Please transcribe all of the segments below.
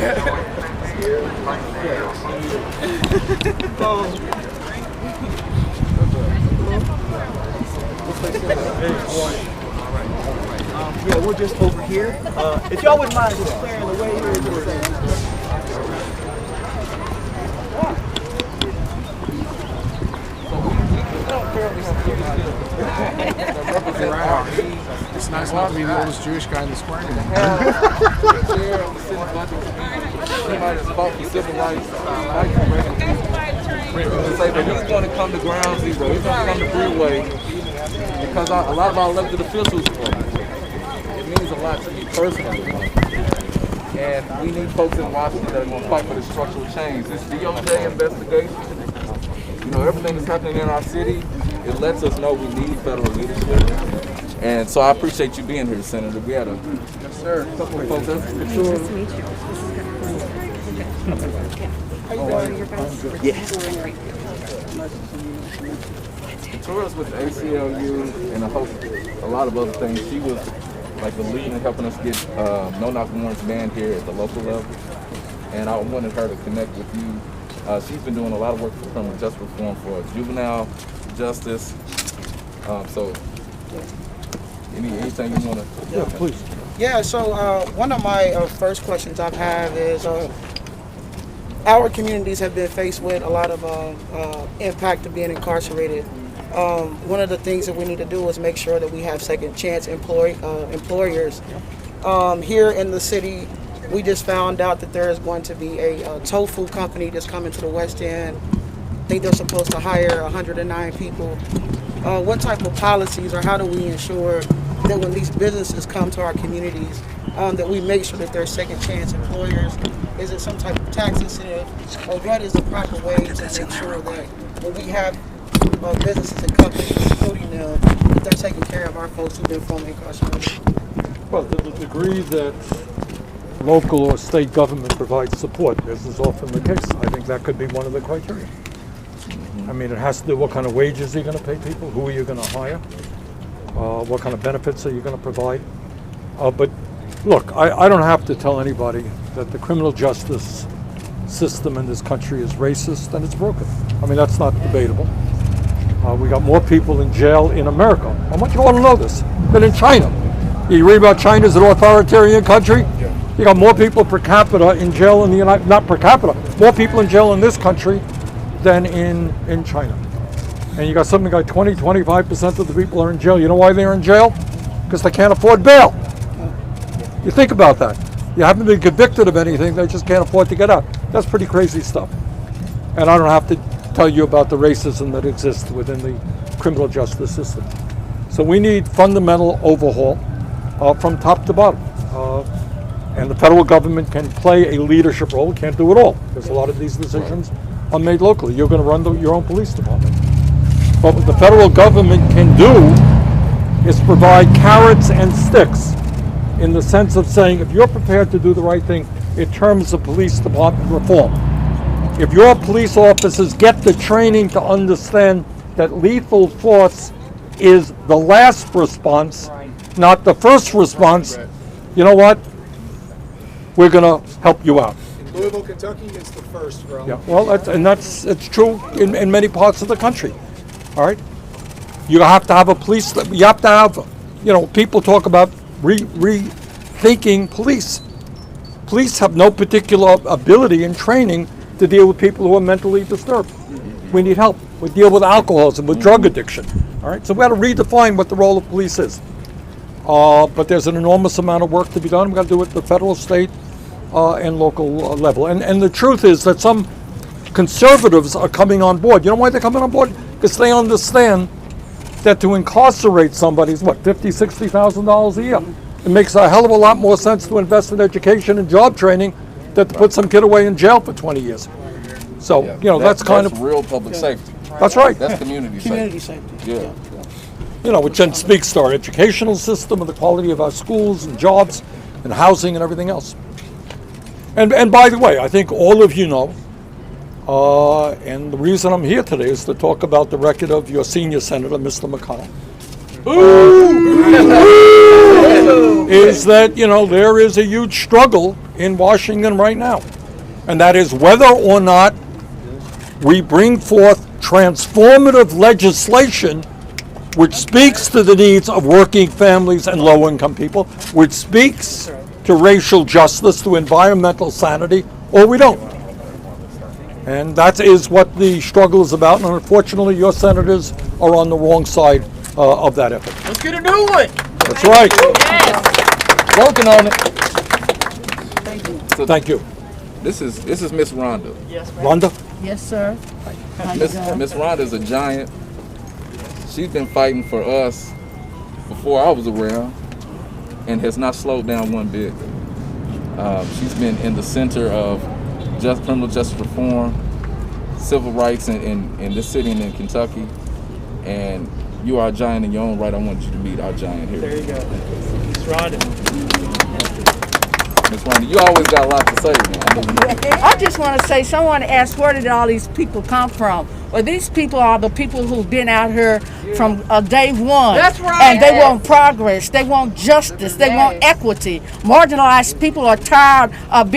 Yeah, we're just over here. If y'all wouldn't mind just clearing the way here. It's nice not to be the oldest Jewish guy in the square anymore. But he's going to come to Ground Zero. He's going to come to Freeway because a lot of our elected officials, it means a lot to me personally. And we need folks in Washington that are going to fight for this structural change. This DOJ investigation, everything that's happening in our city, it lets us know we need federal leadership. And so I appreciate you being here, Senator. We had a couple of folks. Nice to meet you. Victoria's with the ACLU and a lot of other things. She was like the lead in helping us get no-knock warrants banned here at the local level. And I wanted her to connect with you. She's been doing a lot of work for criminal justice reform for juvenile justice. So anything you want to? Yeah, please. Yeah, so one of my first questions I've had is our communities have been faced with a lot of impact of being incarcerated. One of the things that we need to do is make sure that we have second chance employers. Here in the city, we just found out that there is going to be a tofu company that's coming to the West End. I think they're supposed to hire 109 people. What type of policies or how do we ensure that when these businesses come to our communities, that we make sure that they're second chance employers? Is it some type of tax incentive? Or what is the proper way to make sure that when we have businesses and companies including them, that they're taking care of our folks who've been formerly incarcerated? Well, to the degree that local or state government provides support, as is often the case, I think that could be one of the criteria. I mean, it has to do what kind of wages are you going to pay people, who are you going to hire, what kind of benefits are you going to provide. But look, I don't have to tell anybody that the criminal justice system in this country is racist and it's broken. I mean, that's not debatable. We got more people in jail in America. I want you all to know this, than in China. You read about China as an authoritarian country? You got more people per capita in jail in the United, not per capita, more people in jail in this country than in China. And you got something like 20-25% of the people are in jail. You know why they're in jail? Because they can't afford bail. You think about that. You haven't been convicted of anything, they just can't afford to get out. That's pretty crazy stuff. And I don't have to tell you about the racism that exists within the criminal justice system. So we need fundamental overhaul from top to bottom. And the federal government can play a leadership role, can't do it all, because a lot of these decisions are made locally. You're going to run your own police department. But what the federal government can do is provide carrots and sticks in the sense of saying, if you're prepared to do the right thing in terms of police department reform, if your police officers get the training to understand that lethal force is the last response, not the first response, you know what? We're going to help you out. In Louisville, Kentucky, it's the first, bro. Yeah, well, it's true in many parts of the country. All right, you have to have a police. You have to have, people talk about rethinking police. Police have no particular ability and training to deal with people who are mentally disturbed. We need help. We deal with alcoholism, with drug addiction. All right, so we got to redefine what the role of police is. But there's an enormous amount of work to be done. We've got to do it at the federal, state, and local level. And the truth is that some conservatives are coming on board. You know why they're coming on board? Because they understand that to incarcerate somebody is $50,000, $60,000 a year. It makes a hell of a lot more sense to invest in education and job training than to put some kid away in jail for 20 years. So, that's real public safety. That's right. That's community safety. Yeah. Which then speaks to our educational system and the quality of our schools and jobs and housing and everything else. And by the way, I think all of you know, and the reason I'm here today is to talk about the record of your senior senator, Mr. McConnell. is that, there is a huge struggle in Washington right now. And that is whether or not we bring forth transformative legislation which speaks to the needs of working families and low-income people, which speaks to racial justice, to environmental sanity, or we don't. And that is what the struggle is about, and unfortunately your senators are on the wrong side of that effort. Let's get a new one. That's right. Working on it. Thank you. This is Miss Rhonda. Rhonda? Yes, sir. Miss Rhonda is a giant. She's been fighting for us before I was around and has not slowed down one bit. She's been in the center of criminal justice reform, civil rights in this city and in Kentucky. And you are a giant in your own right. I want you to meet our giant here. There you go. Miss Rhonda. Miss Rhonda, you always got a lot to say, man. I just want to say, someone asked, where did all these people come from? Well, these people are the people who've been out here from day one. That's right. And they want progress. They want justice. They want equity. Marginalized people are tired of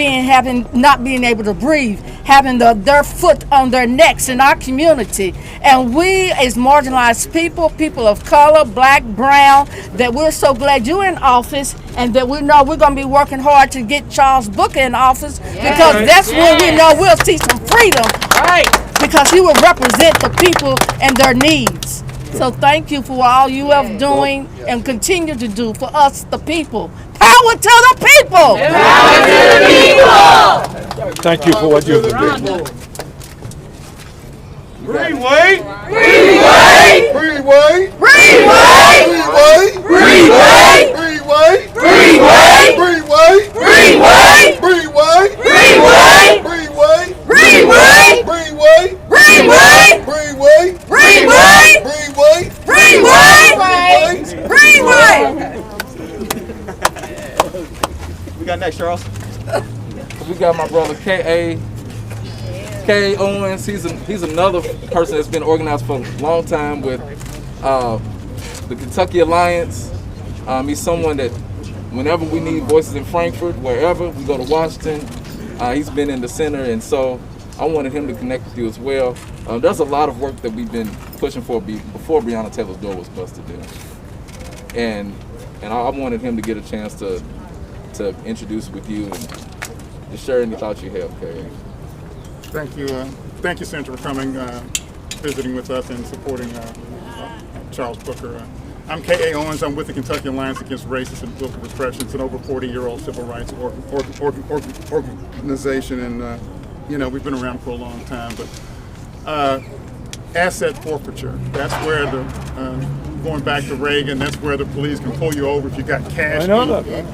not being able to breathe, having their foot on their necks in our community. And we, as marginalized people of color, black, brown, that we're so glad you're in office, and that we know we're going to be working hard to get Charles Booker in office, because that's when we know we'll see some freedom. Right. Because he will represent the people and their needs. So thank you for all you have doing and continue to do for us, the people. Power to the people! Power to the people! Thank you for what you've been doing. Greenway. Greenway! Greenway! Greenway! Greenway! Greenway! Greenway! Greenway! Greenway! Greenway! Greenway! Greenway! Greenway! Greenway! Greenway! Greenway! Greenway! Greenway! Greenway! We got next, Charles. We got my brother K.A. Owens. He's another person that's been organized for a long time with the Kentucky Alliance. He's someone that whenever we need voices in Frankfurt, wherever, we go to Washington. He's been in the center, and so I wanted him to connect with you as well. There's a lot of work that we've been pushing for before Breonna Taylor's door was busted in. And I wanted him to get a chance to introduce with you and just share any thoughts you have, K.A. Thank you. Thank you, Senator, for coming, visiting with us and supporting Charles Booker. I'm K.A. Owens. I'm with the Kentucky Alliance Against Racist and Political Repression. It's an over 40-year-old civil rights organization, and we've been around for a long time. But asset forfeiture, that's where going back to Reagan, that's where the police can pull you over if you got cash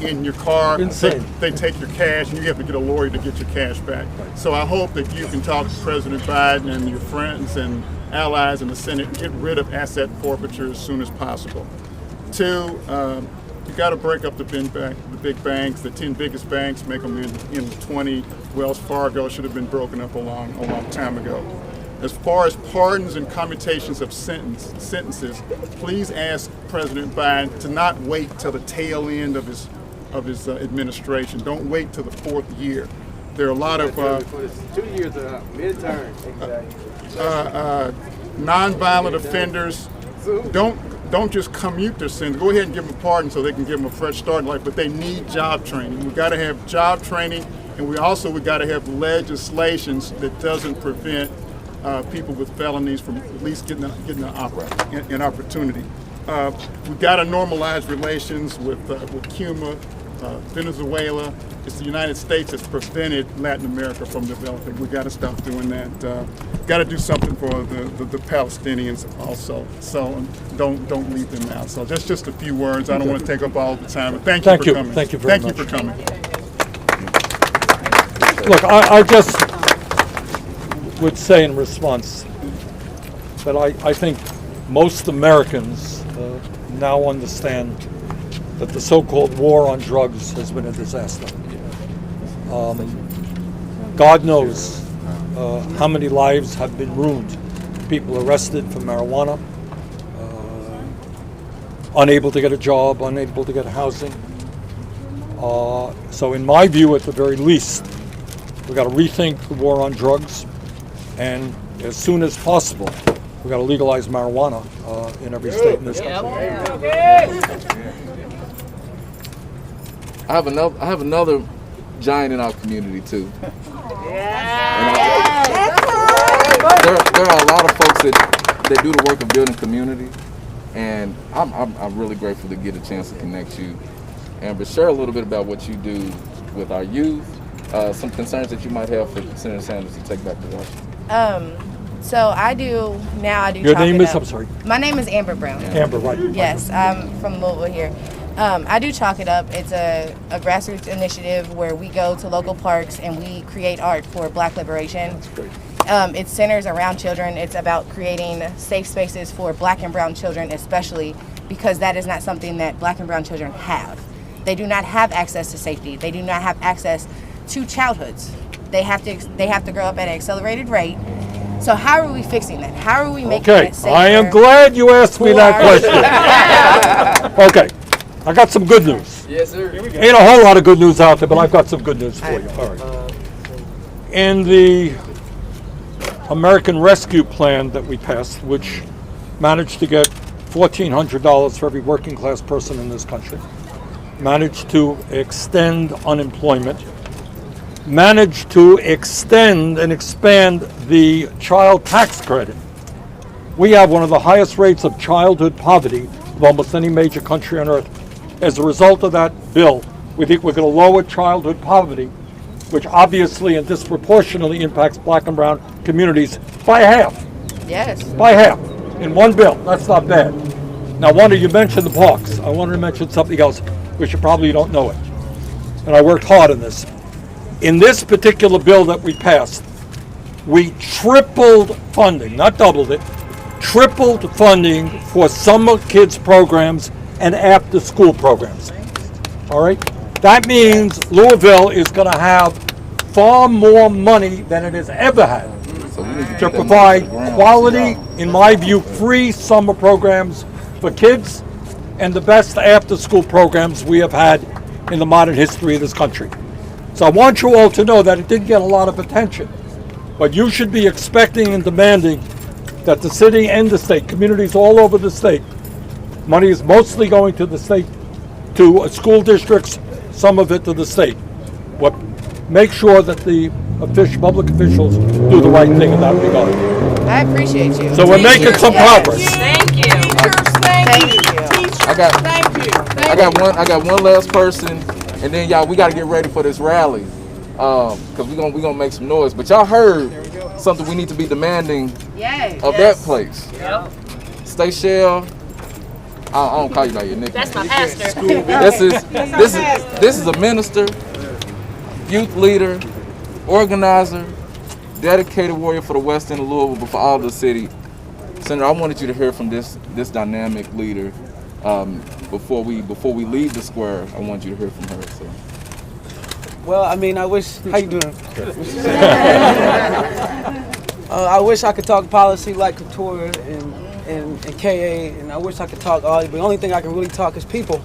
in your car. Insane. They take your cash, and you have to get a lawyer to get your cash back. So I hope that you can talk to President Biden and your friends and allies in the Senate and get rid of asset forfeiture as soon as possible. Two, you got to break up the big banks. The 10 biggest banks, make them in 20. Wells Fargo should have been broken up a long time ago. As far as pardons and commutations of sentences, please ask President Biden to not wait till the tail end of his administration. Don't wait till the 4th year. There are a lot of 2 years midterm. nonviolent offenders. Don't just commute their sins. Go ahead and give them a pardon so they can give them a fresh start in life. But they need job training. We got to have job training, and we got to have legislations that doesn't prevent people with felonies from at least getting an opportunity. We got to normalize relations with Cuba, Venezuela. It's the United States that's prevented Latin America from developing. We got to stop doing that. Got to do something for the Palestinians also. So don't leave them out. So that's just a few words. I don't want to take up all the time. But thank you for coming. Thank you very much. Thank you for coming. Look, I just would say in response that I think most Americans now understand that the so-called war on drugs has been a disaster. God knows how many lives have been ruined. People arrested for marijuana, unable to get a job, unable to get housing. So in my view, at the very least, we got to rethink the war on drugs, and as soon as possible, we got to legalize marijuana in every state in this country. I have another giant in our community too. There are a lot of folks that do the work of building community, and I'm really grateful to get a chance to connect you. Amber, share a little bit about what you do with our youth, some concerns that you might have for Senator Sanders to take back to Washington. So I do Your Chalk name It is, Up. I'm sorry, My name is Amber Brown. Amber, right? Yes, I'm from Louisville here. I do Chalk It Up. It's a grassroots initiative where we go to local parks and we create art for Black liberation. That's great. It centers around children. It's about creating safe spaces for Black and brown children, especially because that is not something that Black and brown children have. They do not have access to safety. They do not have access to childhoods. They have to grow up at an accelerated rate. So how are we fixing that? How are we making Okay, it safer? I am glad you asked me that question. Okay, I got some good news. Yes, sir. Ain't a whole lot of good news out there, but I've got some good news for you. All right. In the American Rescue Plan that we passed, which managed to get $1,400 for every working class person in this country, managed to extend unemployment, managed to extend and expand the child tax credit. We have one of the highest rates of childhood poverty of almost any major country on earth. As a result of that bill, we think we're going to lower childhood poverty, which obviously and disproportionately impacts Black and brown communities by half. Yes. By half in one bill. That's not bad. Now, Wanda, you mentioned the parks. I wanted to mention something else, which you probably don't know it. And I worked hard on this. In this particular bill that we passed, we tripled funding, not doubled it, tripled funding for summer kids programs and after school programs. All right? That means Louisville is going to have far more money than it has ever had So we need to to get that provide money to the ground. quality, in my view, free summer programs for kids and the best after school programs we have had in the modern history of this country. So I want you all to know that it didn't get a lot of attention, but you should be expecting and demanding that the city and the state, communities all over the state, money is mostly going to the state, to school districts, some of it to the state. What, make sure that the public officials do the right thing in that regard. I appreciate you. So we're making some progress. Thank you. Teachers, thank you. Teachers, I got- thank you. I got one last person, and then y'all, we got to get ready for this rally, cause we gonna make some noise. But y'all heard something we need to be demanding Yay. of that place. Stay Shell. I don't call you by your nickname. That's my pastor. This is a minister, youth leader, organizer, dedicated warrior for the West End of Louisville, but for all of the city. Senator, I wanted you to hear from this dynamic leader. Before we leave the square, I want you to hear from her. So. Well, I mean, I wish. How you doing? I wish I could talk policy like Couture and KA, and I wish I could talk all. But the only thing I can really talk is people,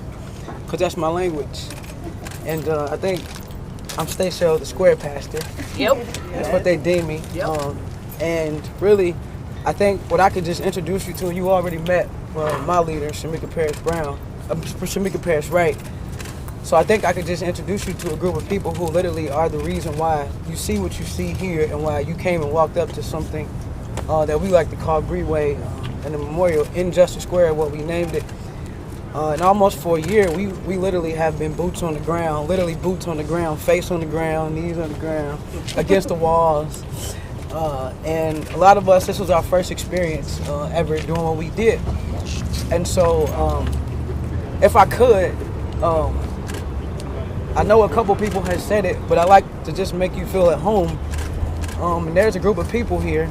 because that's my language. And I think I'm Stacey, the square pastor. Yep. That's what they deem me. Yep. And really, I think what I could just introduce you to, you already met my leader, Shamika Parrish-Brown, Shamika Parrish-Wright. So I think I could just introduce you to a group of people who literally are the reason why you see what you see here and why you came and walked up to something that we like to call Greenway and the Memorial in Justice Square, what we named it. And almost for a year, we literally have been boots on the ground, literally boots on the ground, face on the ground, knees on the ground, against the walls. And a lot of us, this was our first experience ever doing what we did. And so, if I could, I know a couple people have said it, but I like to just make you feel at home. And there's a group of people here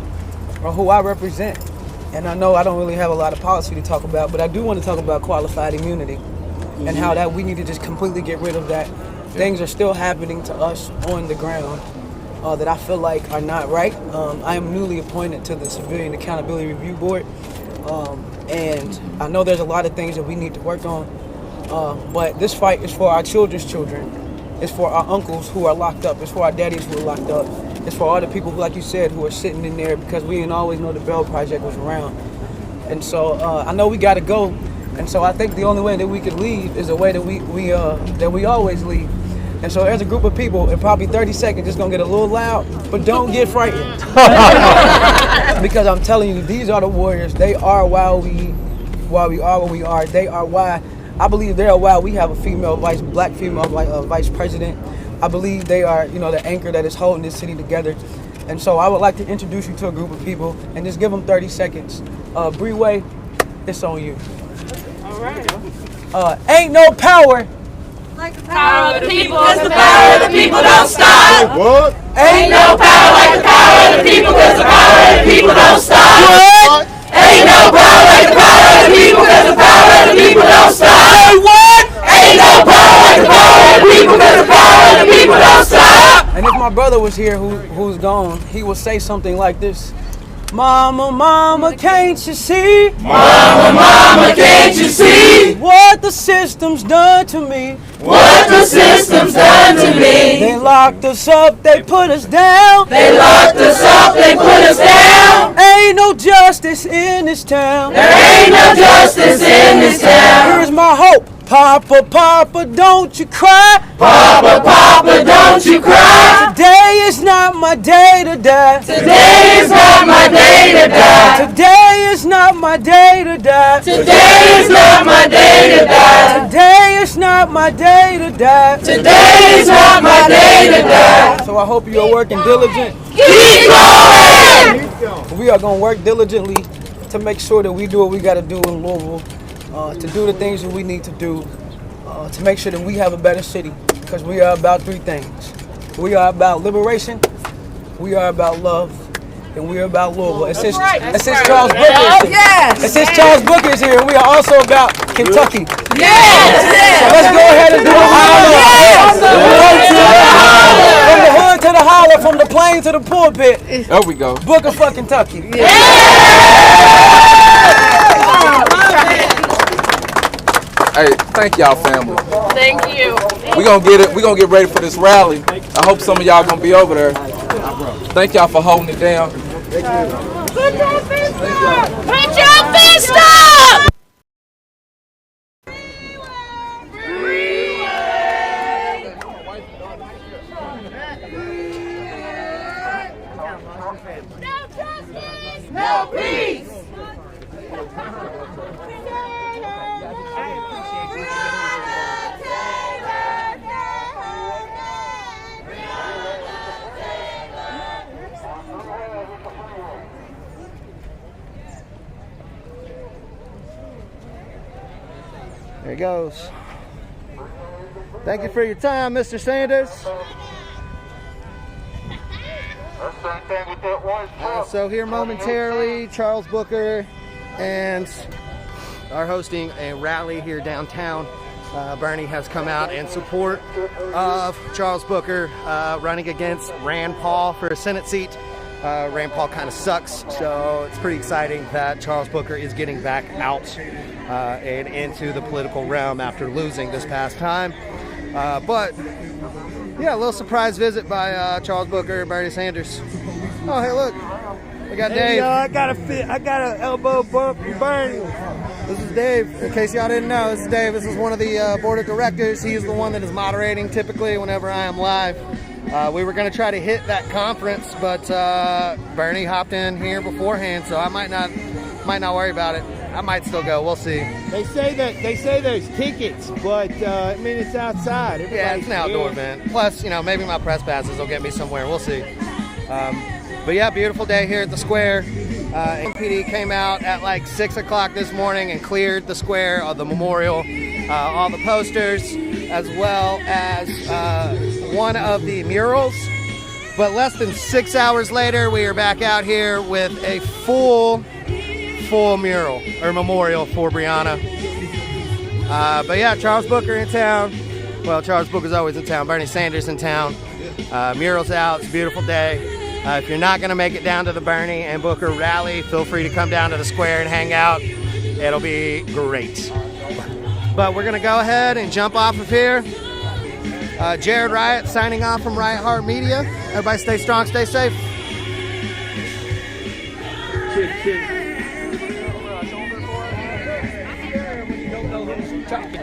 who I represent. And I know I don't really have a lot of policy to talk about, but I do want to talk about qualified immunity and how that we need to just completely get rid of that. Things are still happening to us on the ground that I feel like are not right. I am newly appointed to the Civilian Accountability Review Board, and I know there's a lot of things that we need to work on. But this fight is for our children's children. It's for our uncles who are locked up. It's for our daddies who are locked up. It's for all the people, like you said, who are sitting in there because we didn't always know the Bell Project was around. And so I know we got to go. And so I think the only way that we could leave is the way that we always leave. And so there's a group of people in probably 30 seconds it's gonna get a little loud, but don't get frightened. Because I'm telling you, these are the warriors. They are why we are what we are. They are why I believe they are why we have a black female vice president. I believe they are, the anchor that is holding this city together. And so I would like to introduce you to a group of people and just give them 30 seconds. Breeway, it's on you. All right. Ain't no power. Like the power of the people, cause the power of the people don't stop. What? Ain't no power like the power of the people, cause the power of the people don't stop. What? Ain't no power like the power of the people, cause the power of the people don't stop. Say what? Ain't no power like the power of the people, cause the power of the people don't stop. And if my brother was here, who's gone, he would say something like this. Mama, mama, can't you see? Mama, mama, can't you see? What the system's done to me. What the system's done to me. They locked us up, they put us down. They locked us up, they put us down. Ain't no justice in this town. There ain't no justice in this town. Here's my hope. Papa, Papa, don't you cry. Papa, Papa, don't you cry. Today is not my day to die. Today is not my day to die. Today is not my day to die. Today is not my day to die. Today is not my day to die. Today is not my day to die. So I hope you are working diligent. Keep going. We are going to work diligently to make sure that we do what we got to do in Louisville, to do the things that we need to do, to make sure that we have a better city, because we are about three things. We are about liberation, we are about love, and we are about Louisville. And since Charles Booker is here, Yes. and since Charles Booker is here, we are also about Kentucky. Yes. So let's go ahead and do a holler. From the hood to the holler, from the plane to the pulpit. There we go. Booker for Kentucky. Hey, thank y'all, family. Thank you. We gonna get it. We gonna get ready for this rally. I hope some of y'all gonna be over there. Thank y'all for holding it down. Put your fist up. Put your fist up. No justice. No peace. There he goes. Thank you for your time, Mr. Sanders. So here momentarily, Charles Booker and are hosting a rally here downtown. Bernie has come out in support of Charles Booker running against Rand Paul for a Senate seat. Rand Paul kind of sucks, so it's pretty exciting that Charles Booker is getting back out and into the political realm after losing this past time. But yeah, a little surprise visit by Charles Booker and Bernie Sanders. Oh, hey, look, we got Dave. I got an elbow bump from Bernie. This is Dave. In case y'all didn't know, this is Dave. This is one of the board of directors. He's the one that is moderating typically whenever I am live. We were going to try to hit that conference, but Bernie hopped in here beforehand, so I might not worry about it. I might still go. We'll see. They say there's tickets, but I mean it's outside. Yeah, it's an outdoor event. Plus, maybe my press passes will get me somewhere. We'll see. But yeah, beautiful day here at the square. NPD came out at like 6 o'clock this morning and cleared the square of the memorial, all the posters, as well as one of the murals. But less than 6 hours later, we are back out here with a full mural or memorial for Breonna. But yeah, Charles Booker in town. Well, Charles Booker's always in town. Bernie Sanders in town. Murals out. It's a beautiful day. If you're not going to make it down to the Bernie and Booker rally, feel free to come down to the square and hang out. It'll be great. But we're going to go ahead and jump off of here. Jared Riot signing off from Riot Heart Media. Everybody stay strong, stay safe.